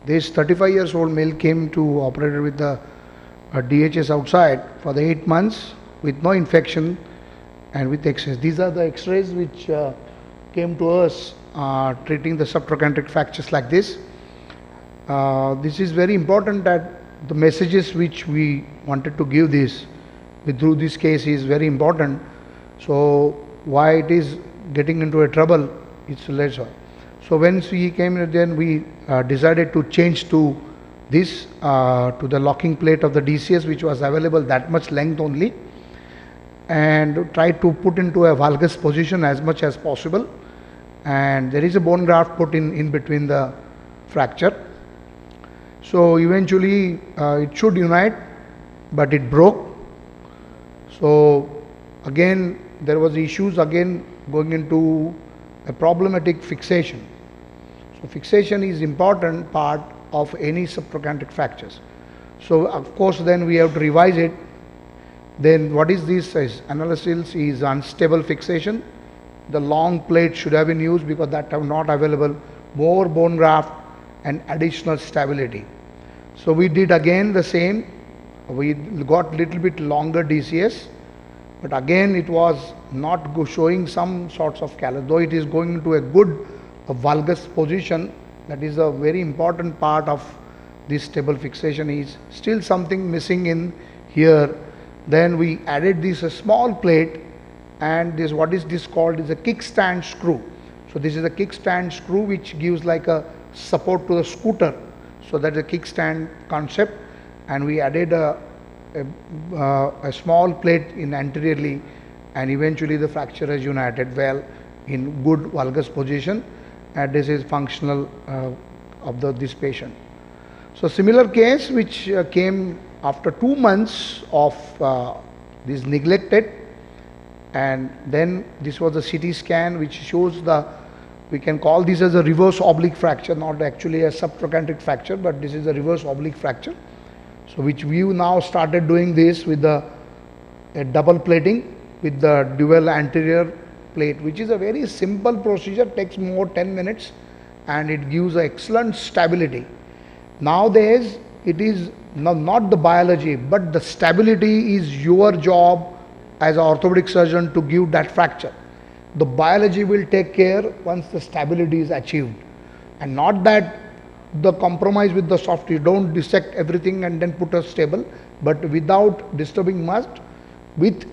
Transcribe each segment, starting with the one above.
This 35 years old male came to operated with the DHS outside for the 8 months with no infection and with X-rays. These are the X-rays which came to us treating the subtrochanteric fractures like this. This is very important that the messages which we wanted to give this through this case is very important. So why it is getting into a trouble, it's lesser. So when he came, then we decided to change to this to the locking plate of the DCS, which was available that much length only, and try to put into a valgus position as much as possible. And there is a bone graft put in between the fracture. So eventually it should unite, but it broke. So again there was issues again going into a problematic fixation. So fixation is important part of any subtrochanteric fractures. So of course then we have to revise it. Then what is this? Analysis is unstable fixation. The long plate should have been used because that are not available. More bone graft and additional stability. So we did again the same. We got little bit longer DCS, but again it was not showing some sorts of callus, though it is going into a good valgus position. That is a very important part of this stable fixation. Is still something missing in here. Then we added this a small plate, and this, what is this called, is a kickstand screw. So this is a kickstand screw which gives like a support to the scooter. So that is a kickstand concept, and we added a small plate in anteriorly, and eventually the fracture has united well in good valgus position, and this is functional of this patient. So similar case which came after 2 months of this neglected, and then this was a CT scan which shows the, we can call this as a reverse oblique fracture, not actually a subtrochanteric fracture, but this is a reverse oblique fracture. So which we now started doing this with the double plating with the dual anterior plate, which is a very simple procedure, takes more 10 minutes, and it gives excellent stability. Nowadays it is not the biology, but the stability is your job as an orthopedic surgeon to give that fracture. The biology will take care once the stability is achieved, and not that the compromise with the soft. You don't dissect everything and then put a stable, but without disturbing much, with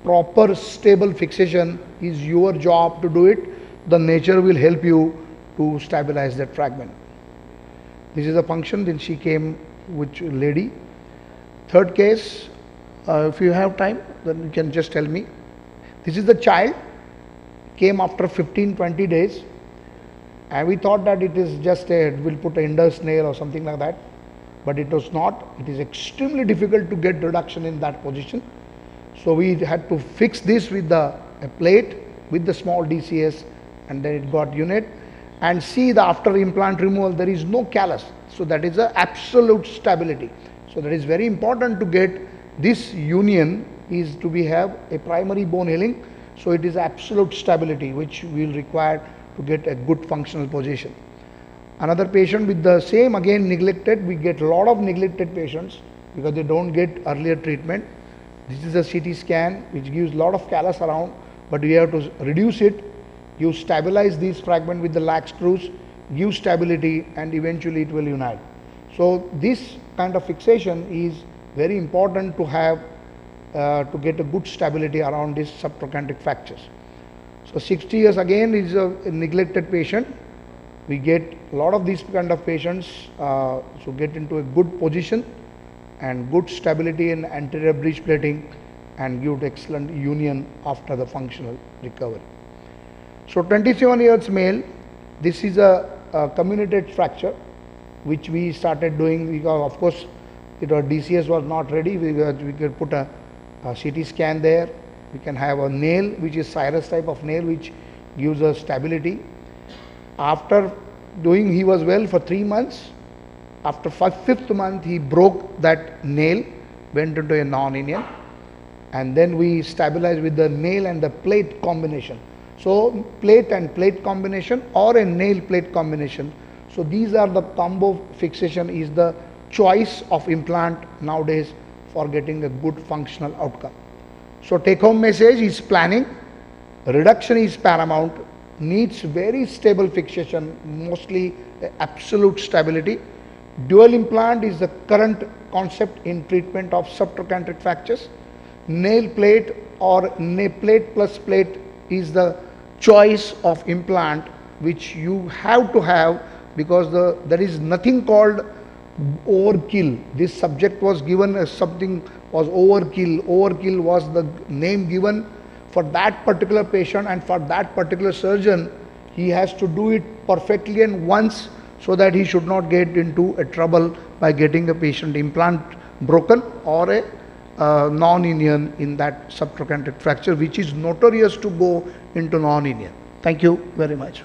proper stable fixation is your job to do it. The nature will help you to stabilize that fragment. This is a function. Then she came, which lady. Third case, if you have time, then you can just tell me. This is the child, came after 15-20 days, and we thought that it is just we'll put an indus nail or something like that, but it was not. It is extremely difficult to get reduction in that position. So we had to fix this with a plate with the small DCS, and then it got unit. And see, the after implant removal there is no callus, so that is a absolute stability. So that is very important to get this union, is to be have a primary bone healing. So it is absolute stability which we will require to get a good functional position. Another patient with the same, again neglected. We get a lot of neglected patients because they don't get earlier treatment. This is a CT scan which gives a lot of callus around, but we have to reduce it. You stabilize these fragment with the lax screws, give stability, and eventually it will unite. So this kind of fixation is very important to have to get a good stability around these subtrochanteric fractures. So 60 years again is a neglected patient. We get a lot of these kind of patients, so get into a good position and good stability in anterior breech plating and give excellent union after the functional recovery. So 27 years male, this is a comminuted fracture which we started doing because of course DCS was not ready. We could put a CT scan there. We can have a nail which is Cyrus type of nail which gives us stability. After doing, he was well for 3 months. After 5th month he broke that nail, went into a non-union, and then we stabilized with the nail and the plate combination. So plate and plate combination or a nail plate combination. So these are the combo fixation is the choice of implant nowadays for getting a good functional outcome. So take home message is planning, reduction is paramount, needs very stable fixation, mostly absolute stability. Dual implant is the current concept in treatment of subtrochanteric fractures. Nail plate or nail plate plus plate is the choice of implant which you have to have, because there is nothing called overkill. This subject was given as something was overkill. Overkill was the name given for that particular patient and for that particular surgeon. He has to do it perfectly and once, so that he should not get into a trouble by getting a patient implant broken or a non-union in that subtrochanteric fracture, which is notorious to go into non-union. Thank you very much.